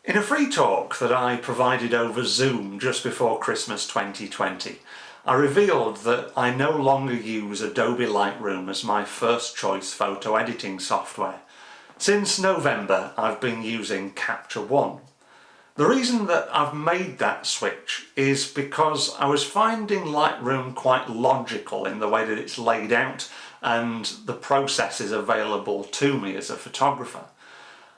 In a free talk that I provided over Zoom just before Christmas 2020, I revealed that I no longer use Adobe Lightroom as my first choice photo editing software. Since November, I've been using Capture One. The reason that I've made that switch is because I was finding Lightroom quite logical in the way that it's laid out and the processes available to me as a photographer.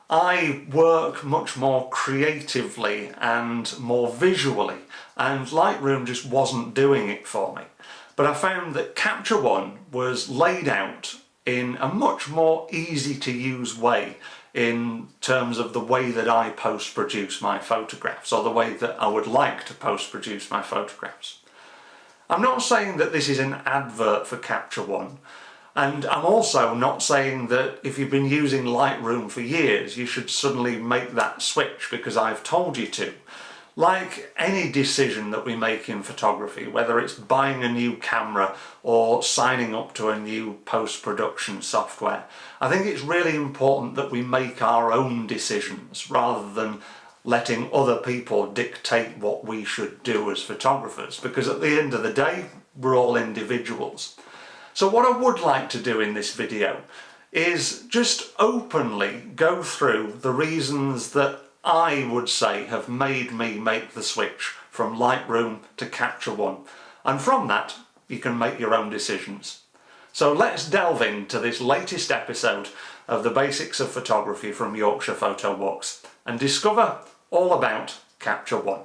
I work much more creatively and more visually, and Lightroom just wasn't doing it for me. But I found that Capture One was laid out in a much more easy to use way in terms of the way that I post-produce my photographs, or the way that I would like to post-produce my photographs. I'm not saying that this is an advert for Capture One, and I'm also not saying that if you've been using Lightroom for years, you should suddenly make that switch because I've told you to. Like any decision that we make in photography, whether it's buying a new camera or signing up to a new post-production software, I think it's really important that we make our own decisions rather than letting other people dictate what we should do as photographers, because at the end of the day, we're all individuals. So what I would like to do in this video is just openly go through the reasons that I would say have made me make the switch from Lightroom to Capture One. And from that, you can make your own decisions. So let's delve into this latest episode of the Basics of Photography from Yorkshire Photo Walks and discover all about Capture One.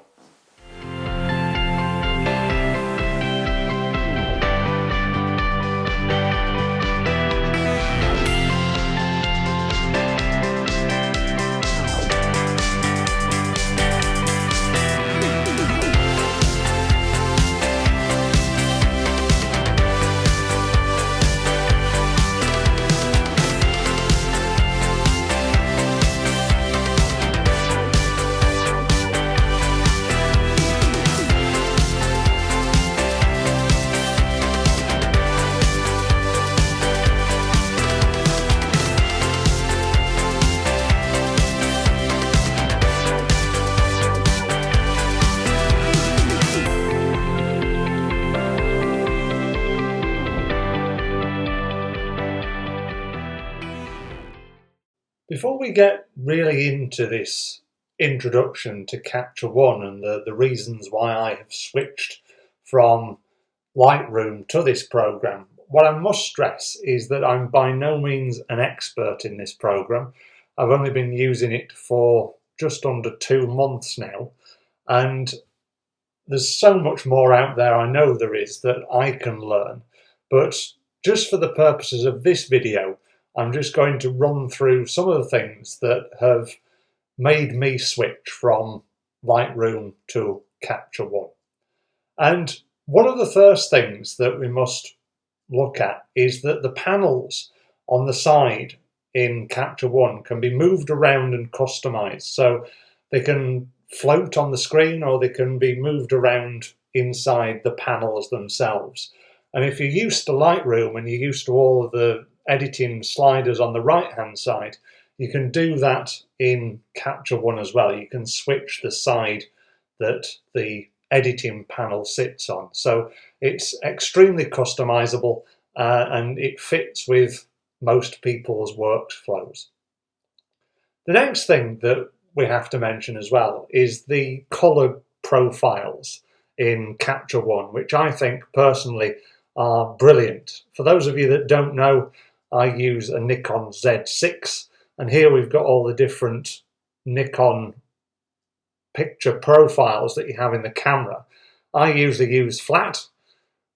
Before we get really into this introduction to Capture One and the reasons why I have switched from Lightroom to this program, what I must stress is that I'm by no means an expert in this program. I've only been using it for just under 2 months now, and there's so much more out there, I know there is, that I can learn. But just for the purposes of this video, I'm just going to run through some of the things that have made me switch from Lightroom to Capture One. And one of the first things that we must look at is that the panels on the side in Capture One can be moved around and customized. So they can float on the screen or they can be moved around inside the panels themselves. And if you're used to Lightroom and you're used to all of the editing sliders on the right hand side, you can do that in Capture One as well. You can switch the side that the editing panel sits on. So it's extremely customizable and it fits with most people's workflows. The next thing that we have to mention as well is the color profiles in Capture One, which I think personally are brilliant. For those of you that don't know, I use a Nikon Z6, and here we've got all the different Nikon picture profiles that you have in the camera. I usually use flat,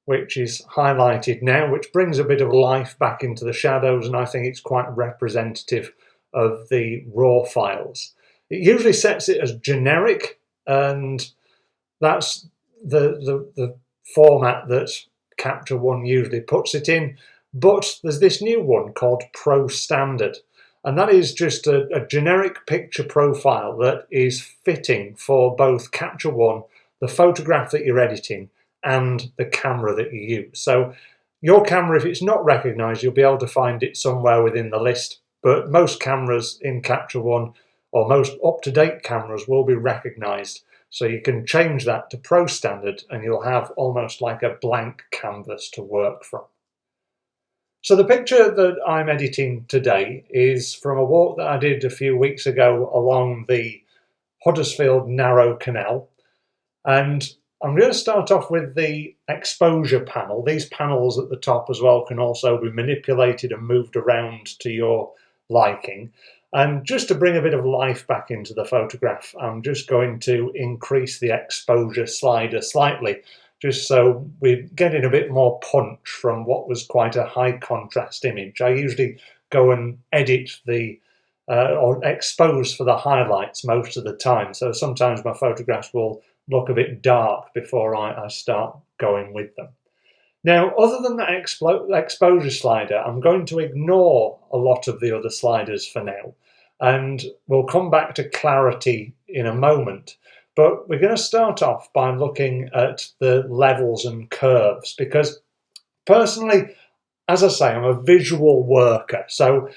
which is highlighted now, which brings a bit of life back into the shadows, and I think it's quite representative of the raw files. It usually sets it as generic, and that's the format that Capture One usually puts it in. But there's this new one called Pro Standard, and that is just a generic picture profile that is fitting for both Capture One, the photograph that you're editing, and the camera that you use. So your camera, if it's not recognised, you'll be able to find it somewhere within the list, but most cameras in Capture One or most up-to-date cameras will be recognised. So you can change that to Pro Standard and you'll have almost like a blank canvas to work from. So the picture that I'm editing today is from a walk that I did a few weeks ago along the Huddersfield Narrow Canal. And I'm going to start off with the exposure panel. These panels at the top as well can also be manipulated and moved around to your liking. And just to bring a bit of life back into the photograph, I'm just going to increase the exposure slider slightly, just so we're getting a bit more punch from what was quite a high contrast image. I usually go and edit the or expose for the highlights most of the time. So sometimes my photographs will look a bit dark before I start going with them. Now, other than that exposure slider, I'm going to ignore a lot of the other sliders for now. And we'll come back to clarity in a moment. But we're going to start off by looking at the levels and curves, because personally, as I say, I'm a visual worker. So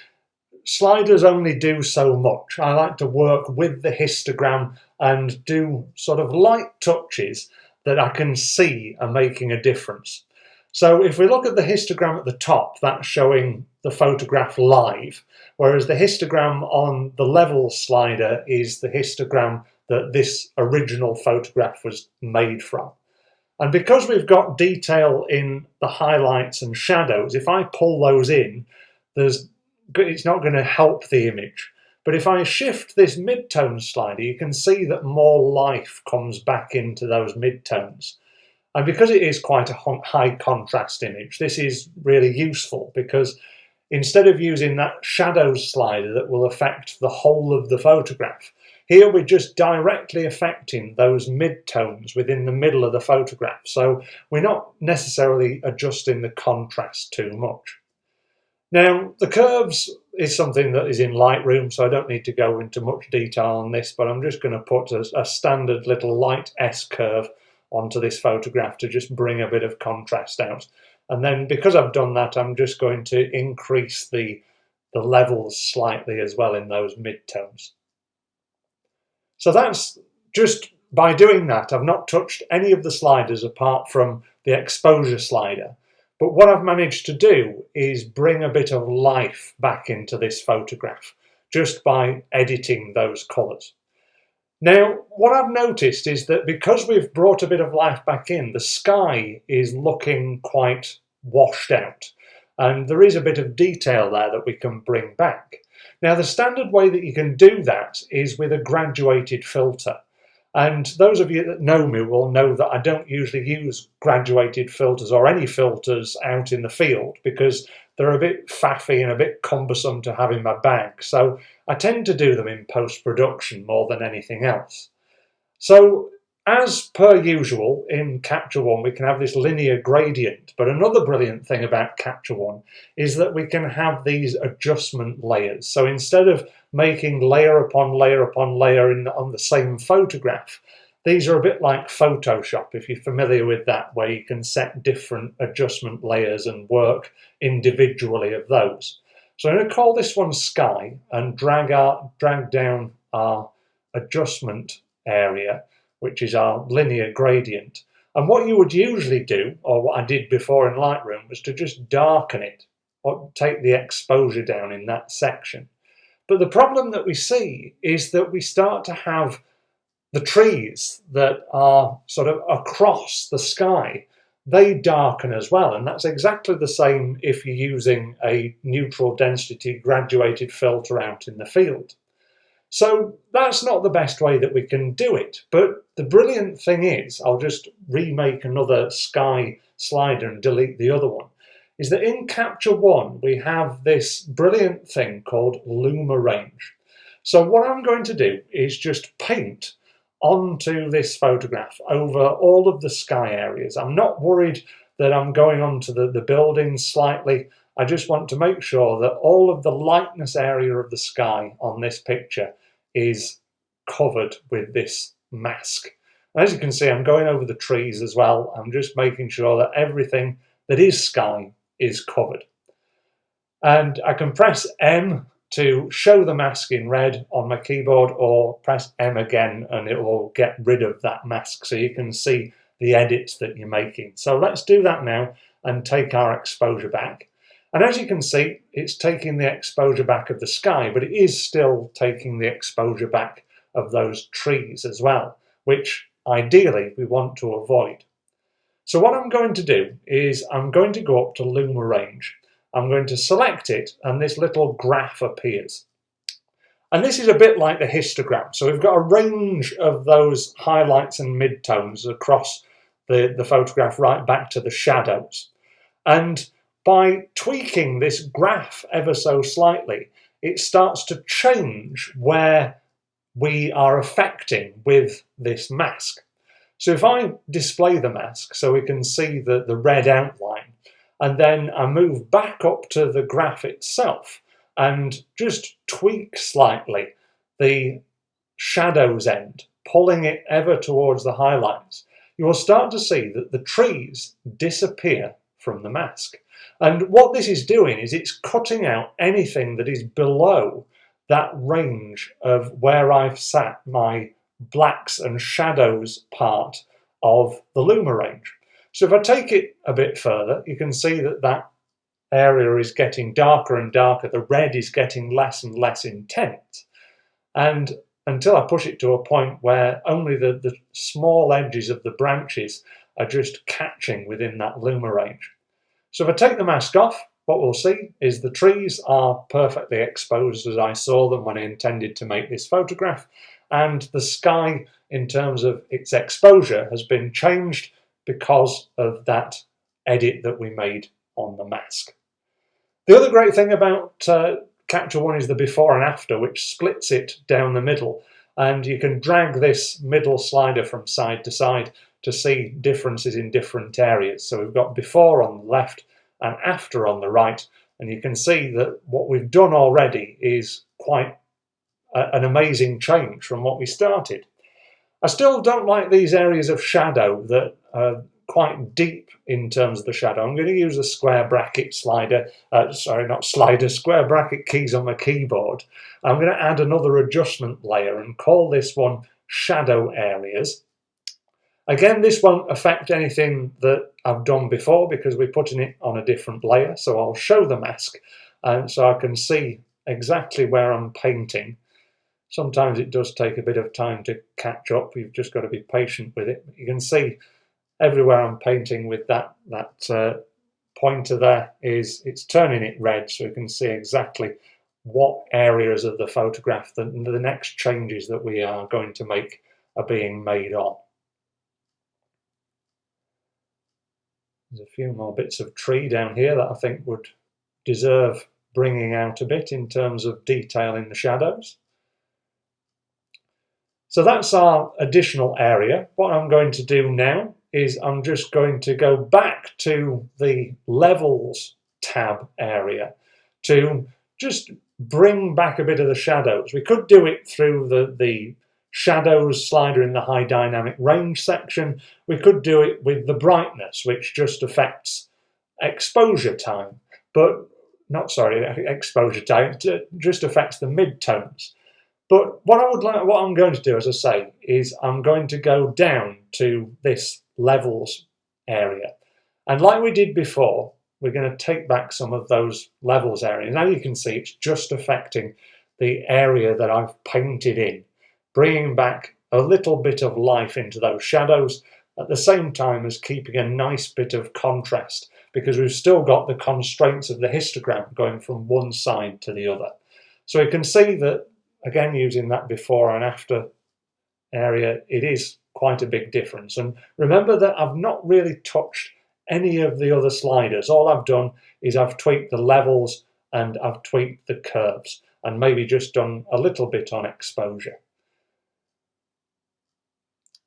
sliders only do so much. I like to work with the histogram and do sort of light touches that I can see are making a difference. So if we look at the histogram at the top, that's showing the photograph live, whereas the histogram on the level slider is the histogram that this original photograph was made from. And because we've got detail in the highlights and shadows, if I pull those in, it's not going to help the image. But if I shift this midtone slider, you can see that more life comes back into those midtones. And because it is quite a high contrast image, this is really useful, because instead of using that shadows slider that will affect the whole of the photograph, here we're just directly affecting those midtones within the middle of the photograph. So we're not necessarily adjusting the contrast too much. Now, the curves is something that is in Lightroom, so I don't need to go into much detail on this, but I'm just going to put a standard little light S curve onto this photograph to just bring a bit of contrast out. And then because I've done that, I'm just going to increase the levels slightly as well in those midtones. So that's just by doing that, I've not touched any of the sliders apart from the exposure slider. But what I've managed to do is bring a bit of life back into this photograph just by editing those colours. Now, what I've noticed is that because we've brought a bit of life back in, the sky is looking quite washed out. And there is a bit of detail there that we can bring back. Now, the standard way that you can do that is with a graduated filter. And those of you that know me will know that I don't usually use graduated filters or any filters out in the field, because they're a bit faffy and a bit cumbersome to have in my bag. So I tend to do them in post-production more than anything else. So as per usual in Capture One, we can have this linear gradient. But another brilliant thing about Capture One is that we can have these adjustment layers. So instead of making layer upon layer upon layer on the same photograph, these are a bit like Photoshop, if you're familiar with that, where you can set different adjustment layers and work individually of those. So I'm going to call this one Sky and drag down our adjustment area, which is our linear gradient. And what you would usually do, or what I did before in Lightroom, was to just darken it or take the exposure down in that section. But the problem that we see is that we start to have the trees that are sort of across the sky, they darken as well. And that's exactly the same if you're using a neutral density graduated filter out in the field. So that's not the best way that we can do it. But the brilliant thing is, I'll just remake another sky slider and delete the other one, is that in Capture One, we have this brilliant thing called Luma Range. So what I'm going to do is just paint onto this photograph over all of the sky areas. I'm not worried that I'm going onto the buildings slightly. I just want to make sure that all of the lightness area of the sky on this picture is covered with this mask. And as you can see, I'm going over the trees as well. I'm just making sure that everything that is sky is covered. And I can press M to show the mask in red on my keyboard, or press M again and it will get rid of that mask so you can see the edits that you're making. So let's do that now and take our exposure back. And as you can see, it's taking the exposure back of the sky, but it is still taking the exposure back of those trees as well, which ideally we want to avoid. So what I'm going to do is I'm going to go up to Luma Range. I'm going to select it and this little graph appears. And this is a bit like the histogram. So we've got a range of those highlights and midtones across the photograph right back to the shadows. And by tweaking this graph ever so slightly, it starts to change where we are affecting with this mask. So if I display the mask so we can see the red outline, and then I move back up to the graph itself and just tweak slightly the shadows end, pulling it ever towards the highlights, you will start to see that the trees disappear from the mask. And what this is doing is it's cutting out anything that is below that range of where I've sat my blacks and shadows part of the Luma range. So if I take it a bit further, you can see that that area is getting darker and darker. The red is getting less and less intense. And until I push it to a point where only the small edges of the branches are just catching within that Luma range. So if I take the mask off, what we'll see is the trees are perfectly exposed as I saw them when I intended to make this photograph, and the sky in terms of its exposure has been changed because of that edit that we made on the mask. The other great thing about Capture One is the before and after, which splits it down the middle, and you can drag this middle slider from side to side to see differences in different areas. So we've got before on the left and after on the right, and you can see that what we've done already is quite an amazing change from what we started. I still don't like these areas of shadow that are quite deep in terms of the shadow. I'm going to use the square bracket slider, square bracket keys on my keyboard. I'm going to add another adjustment layer and call this one Shadow Areas. Again, this won't affect anything that I've done before because we're putting it on a different layer. So I'll show the mask so I can see exactly where I'm painting. Sometimes it does take a bit of time to catch up. You've just got to be patient with it. You can see everywhere I'm painting with that pointer there it's turning it red, so you can see exactly what areas of the photograph the next changes that we are going to make are being made on. There's a few more bits of tree down here that I think would deserve bringing out a bit in terms of detail in the shadows. So that's our additional area. What I'm going to do now is I'm just going to go back to the Levels tab area to just bring back a bit of the shadows. We could do it through the shadows slider in the high dynamic range section. We could do it with the brightness, which just affects exposure time, exposure time, it just affects the midtones. But what I'm going to do, as I say, is I'm going to go down to this levels area. And like we did before, we're going to take back some of those levels areas. Now you can see it's just affecting the area that I've painted in, bringing back a little bit of life into those shadows at the same time as keeping a nice bit of contrast, because we've still got the constraints of the histogram going from one side to the other. So you can see that, again, using that before and after area, it is quite a big difference. And remember that I've not really touched any of the other sliders. All I've done is I've tweaked the levels and I've tweaked the curves and maybe just done a little bit on exposure.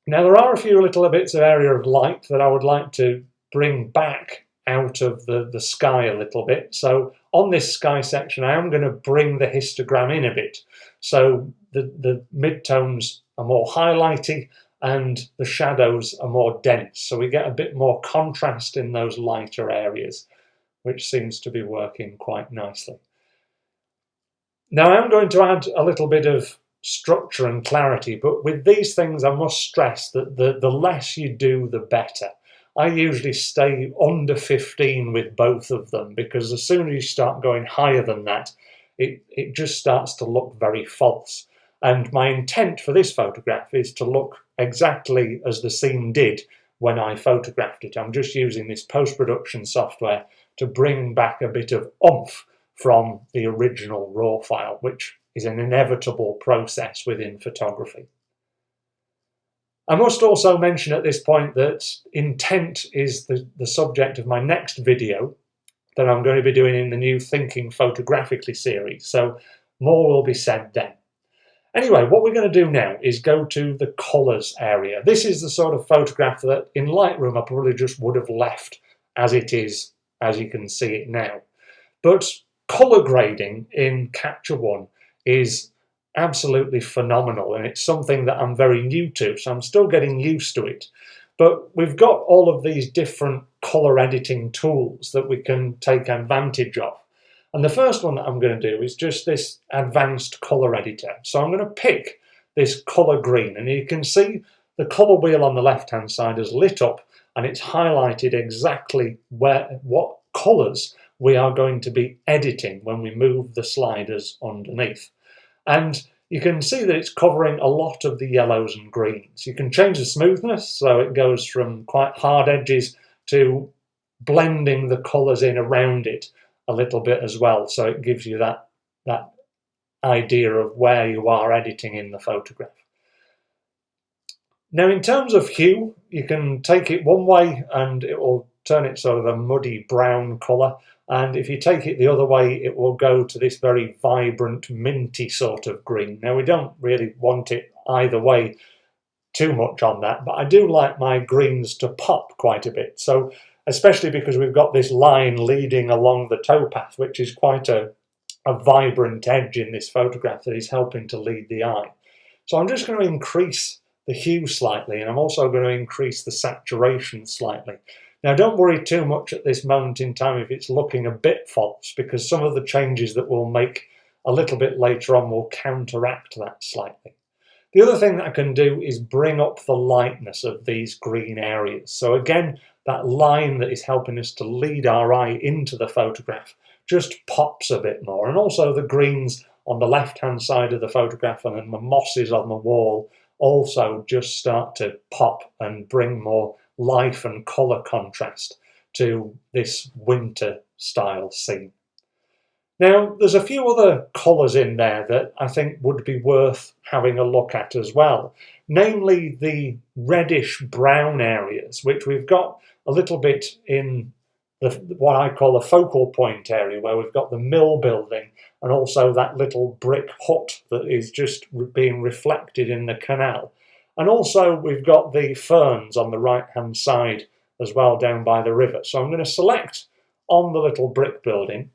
Now there are a few little bits of area of light that I would like to bring back out of the sky a little bit. So on this sky section, I am going to bring the histogram in a bit. So the midtones are more highlighty and the shadows are more dense. So we get a bit more contrast in those lighter areas, which seems to be working quite nicely. Now I'm going to add a little bit of structure and clarity, but with these things I must stress that the less you do, the better. I usually stay under 15 with both of them, because as soon as you start going higher than that, it just starts to look very false. And my intent for this photograph is to look exactly as the scene did when I photographed it. I'm just using this post-production software to bring back a bit of oomph from the original raw file, which is an inevitable process within photography. I must also mention at this point that intent is the subject of my next video that I'm going to be doing in the new Thinking Photographically series, so more will be said then. Anyway, what we're going to do now is go to the colours area. This is the sort of photograph that in Lightroom I probably just would have left as it is, as you can see it now. But colour grading in Capture One is absolutely phenomenal, and it's something that I'm very new to, so I'm still getting used to it. But we've got all of these different colour editing tools that we can take advantage of. And the first one that I'm going to do is just this advanced colour editor. So I'm going to pick this colour green, and you can see the colour wheel on the left hand side has lit up and it's highlighted exactly what colours we are going to be editing when we move the sliders underneath. And you can see that it's covering a lot of the yellows and greens. You can change the smoothness, so it goes from quite hard edges to blending the colours in around it a little bit as well, so it gives you that idea of where you are editing in the photograph. Now in terms of hue, you can take it one way and it will turn it sort of a muddy brown colour, and if you take it the other way it will go to this very vibrant minty sort of green. Now we don't really want it either way too much on that, but I do like my greens to pop quite a bit, so especially because we've got this line leading along the towpath, which is quite a vibrant edge in this photograph that is helping to lead the eye. So I'm just going to increase the hue slightly, and I'm also going to increase the saturation slightly. Now don't worry too much at this moment in time if it's looking a bit false, because some of the changes that we'll make a little bit later on will counteract that slightly. The other thing that I can do is bring up the lightness of these green areas. So again, that line that is helping us to lead our eye into the photograph just pops a bit more. And also the greens on the left-hand side of the photograph and then the mosses on the wall also just start to pop and bring more life and colour contrast to this winter style scene. Now, there's a few other colours in there that I think would be worth having a look at as well, namely the reddish brown areas, which we've got a little bit in what I call the focal point area, where we've got the mill building and also that little brick hut that is just being reflected in the canal. And also we've got the ferns on the right-hand side as well down by the river. So I'm going to select on the little brick building,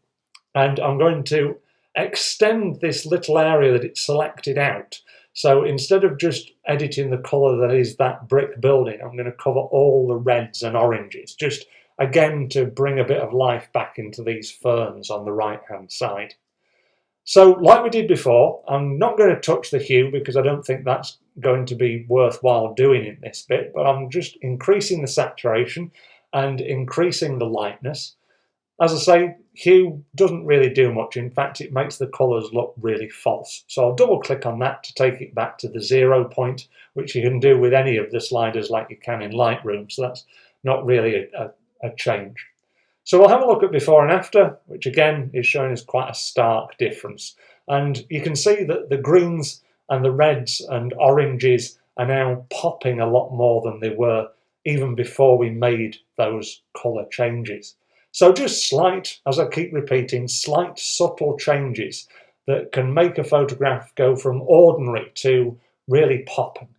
and I'm going to extend this little area that it's selected out. So instead of just editing the colour that is that brick building, I'm going to cover all the reds and oranges, just again to bring a bit of life back into these ferns on the right-hand side. So like we did before, I'm not going to touch the hue because I don't think that's going to be worthwhile doing in this bit, but I'm just increasing the saturation and increasing the lightness. As I say, hue doesn't really do much. In fact, it makes the colours look really false. So I'll double click on that to take it back to the 0 point, which you can do with any of the sliders like you can in Lightroom. So that's not really a change. So we'll have a look at before and after, which again is showing us quite a stark difference. And you can see that the greens and the reds and oranges are now popping a lot more than they were even before we made those colour changes. So just slight, as I keep repeating, slight subtle changes that can make a photograph go from ordinary to really popping.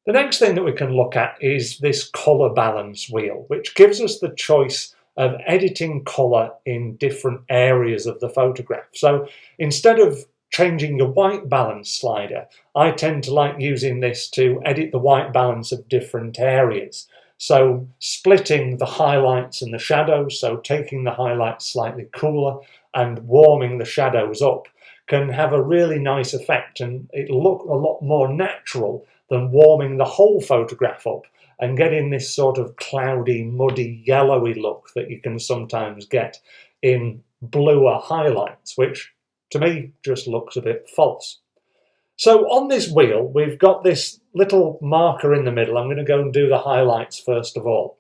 The next thing that we can look at is this colour balance wheel, which gives us the choice of editing colour in different areas of the photograph. So instead of changing your white balance slider, I tend to like using this to edit the white balance of different areas. So splitting the highlights and the shadows, so taking the highlights slightly cooler and warming the shadows up, can have a really nice effect, and it look a lot more natural than warming the whole photograph up and getting this sort of cloudy, muddy, yellowy look that you can sometimes get in bluer highlights, which to me just looks a bit false. So on this wheel, we've got this little marker in the middle. I'm going to go and do the highlights first of all.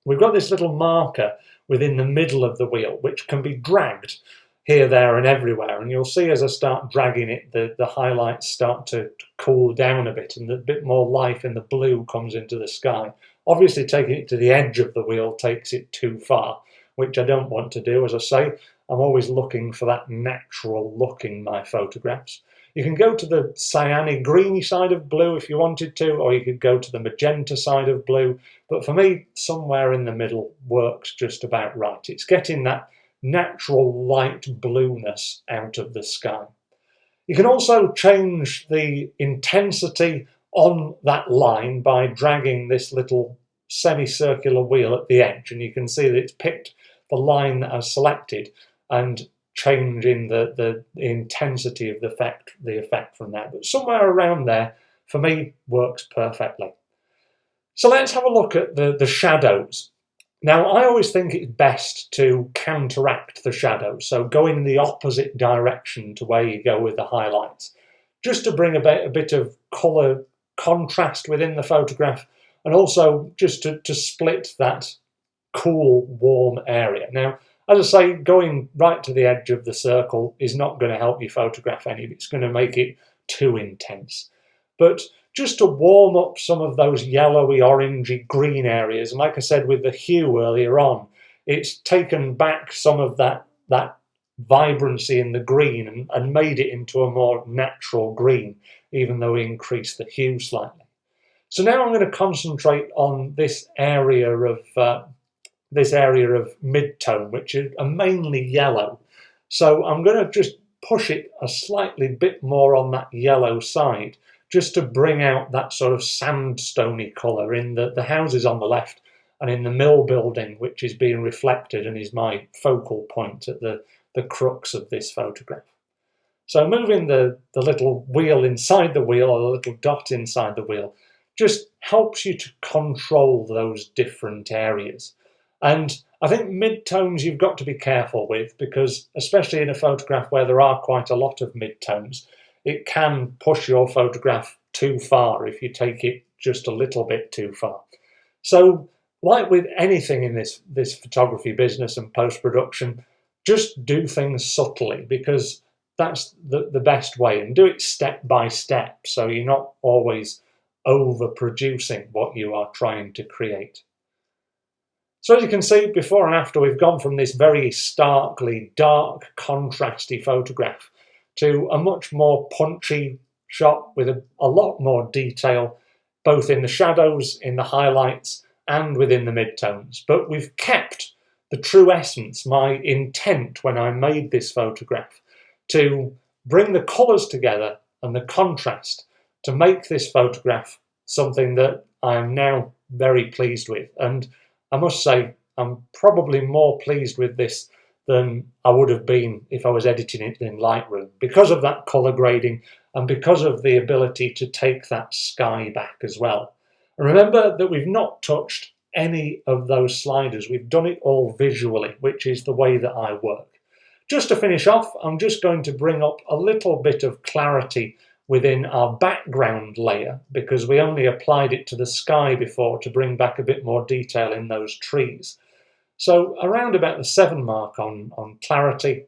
We've got this little marker within the middle of the wheel, which can be dragged here, there and everywhere. And you'll see as I start dragging it, the highlights start to cool down a bit and a bit more life in the blue comes into the sky. Obviously, taking it to the edge of the wheel takes it too far, which I don't want to do. As I say, I'm always looking for that natural look in my photographs. You can go to the cyanic greeny side of blue if you wanted to, or you could go to the magenta side of blue. But for me, somewhere in the middle works just about right. It's getting that natural light blueness out of the sky. You can also change the intensity on that line by dragging this little semicircular wheel at the edge, and you can see that it's picked the line that I've selected and changing the intensity of the effect from that. But somewhere around there, for me, works perfectly. So let's have a look at the shadows. Now, I always think it's best to counteract the shadows, so go in the opposite direction to where you go with the highlights, just to bring a bit of colour contrast within the photograph, and also just to split that cool, warm area. Now, as I say, going right to the edge of the circle is not going to help you photograph any. It's going to make it too intense. But just to warm up some of those yellowy, orangey, green areas, and like I said with the hue earlier on, it's taken back some of that vibrancy in the green and made it into a more natural green, even though we increased the hue slightly. So now I'm going to concentrate on this area of mid-tone, which is mainly yellow. So I'm going to just push it a slightly bit more on that yellow side, just to bring out that sort of sandstony colour in the houses on the left and in the mill building, which is being reflected and is my focal point at the crux of this photograph. So moving the little wheel inside the wheel, or the little dot inside the wheel, just helps you to control those different areas. And I think mid-tones you've got to be careful with, because especially in a photograph where there are quite a lot of mid-tones, it can push your photograph too far if you take it just a little bit too far. So, like with anything in this photography business and post-production, just do things subtly, because that's the best way, and do it step by step, so you're not always overproducing what you are trying to create. So as you can see, before and after, we've gone from this very starkly dark, contrasty photograph to a much more punchy shot with a lot more detail, both in the shadows, in the highlights, and within the midtones. But we've kept the true essence, my intent when I made this photograph, to bring the colours together and the contrast to make this photograph something that I am now very pleased with. And I must say, I'm probably more pleased with this than I would have been if I was editing it in Lightroom, because of that colour grading and because of the ability to take that sky back as well. And remember that we've not touched any of those sliders. We've done it all visually, which is the way that I work. Just to finish off, I'm just going to bring up a little bit of clarity within our background layer, because we only applied it to the sky before to bring back a bit more detail in those trees. So around about the 7 mark on clarity,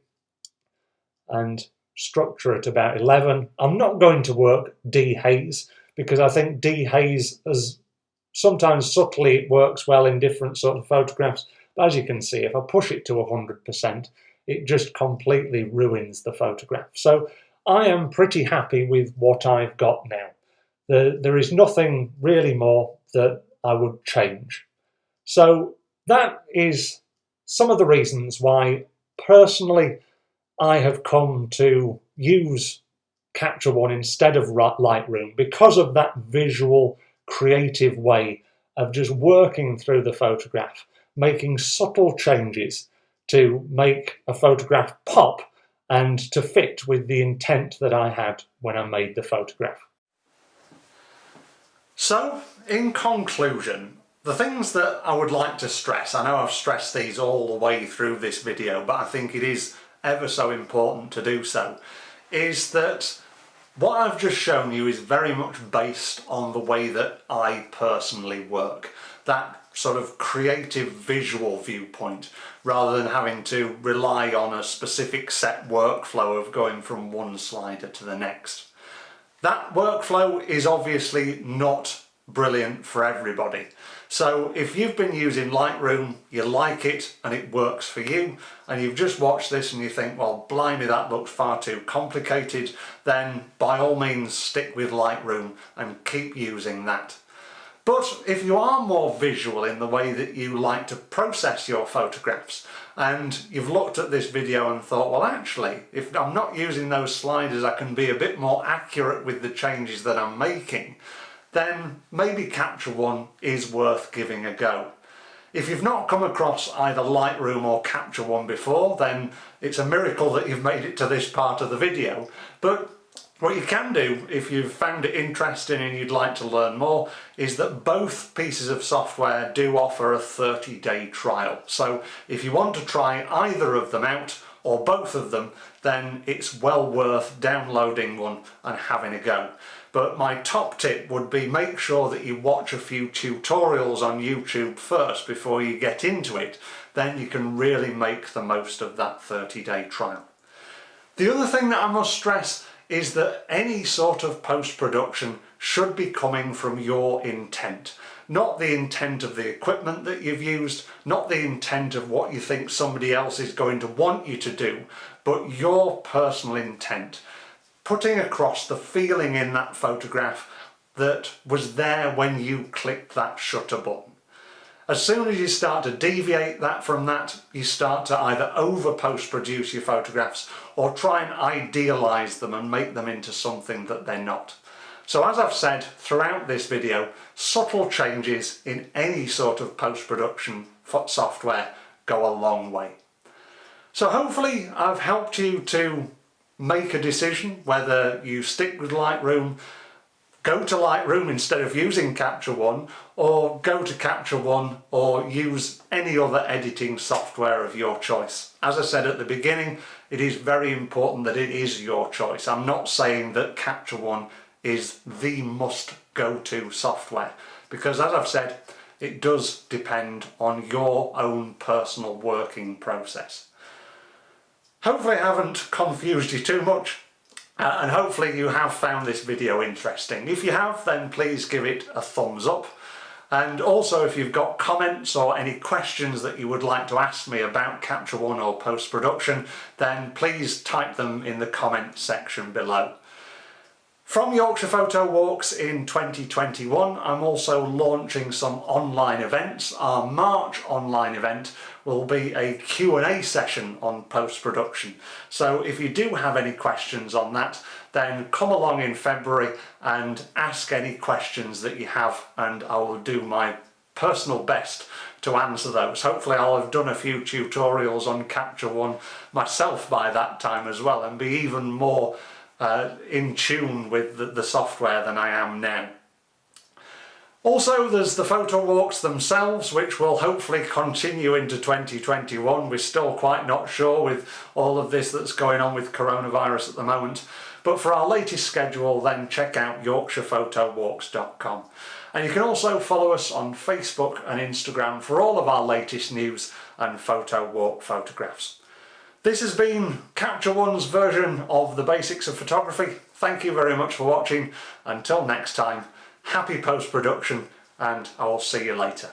and structure at about 11. I'm not going to work dehaze, because I think dehaze, as sometimes subtly it works well in different sort of photographs, but as you can see, if I push it to 100%, it just completely ruins the photograph. So I am pretty happy with what I've got now. There is nothing really more that I would change. So that is some of the reasons why personally I have come to use Capture One instead of Lightroom, because of that visual, creative way of just working through the photograph, making subtle changes to make a photograph pop and to fit with the intent that I had when I made the photograph. So, in conclusion, the things that I would like to stress, I know I've stressed these all the way through this video, but I think it is ever so important to do so, is that what I've just shown you is very much based on the way that I personally work. That sort of creative visual viewpoint, rather than having to rely on a specific set workflow of going from one slider to the next. That workflow is obviously not brilliant for everybody. So if you've been using Lightroom, you like it and it works for you, and you've just watched this and you think, well, blimey, that looks far too complicated, then by all means stick with Lightroom and keep using that. But if you are more visual in the way that you like to process your photographs, and you've looked at this video and thought, well, actually, if I'm not using those sliders, I can be a bit more accurate with the changes that I'm making, then maybe Capture One is worth giving a go. If you've not come across either Lightroom or Capture One before, then it's a miracle that you've made it to this part of the video. But what you can do, if you've found it interesting and you'd like to learn more, is that both pieces of software do offer a 30-day trial. So if you want to try either of them out, or both of them, then it's well worth downloading one and having a go. But my top tip would be make sure that you watch a few tutorials on YouTube first before you get into it. Then you can really make the most of that 30-day trial. The other thing that I must stress is that any sort of post-production should be coming from your intent. Not the intent of the equipment that you've used, not the intent of what you think somebody else is going to want you to do, but your personal intent. Putting across the feeling in that photograph that was there when you clicked that shutter button. As soon as you start to deviate that from that, you start to either over post-produce your photographs or try and idealize them and make them into something that they're not. So as I've said throughout this video, subtle changes in any sort of post-production software go a long way. So hopefully I've helped you to make a decision whether you stick with Lightroom, go to Lightroom instead of using Capture One, or go to Capture One or use any other editing software of your choice. As I said at the beginning, it is very important that it is your choice. I'm not saying that Capture One is the must go-to software, because as I've said, it does depend on your own personal working process. Hopefully I haven't confused you too much, and hopefully you have found this video interesting. If you have, then please give it a thumbs up. And also, if you've got comments or any questions that you would like to ask me about Capture One or post-production, then please type them in the comment section below. From Yorkshire Photo Walks in 2021, I'm also launching some online events. Our March online event will be a Q&A session on post-production. So if you do have any questions on that, then come along in February and ask any questions that you have, and I will do my personal best to answer those. Hopefully I'll have done a few tutorials on Capture One myself by that time as well, and be even more in tune with the software than I am now. Also, there's the photo walks themselves, which will hopefully continue into 2021. We're still quite not sure with all of this that's going on with coronavirus at the moment. But for our latest schedule, then check out yorkshirephotowalks.com. And you can also follow us on Facebook and Instagram for all of our latest news and photo walk photographs. This has been Capture One's version of the basics of photography. Thank you very much for watching. Until next time, happy post-production, and I will see you later.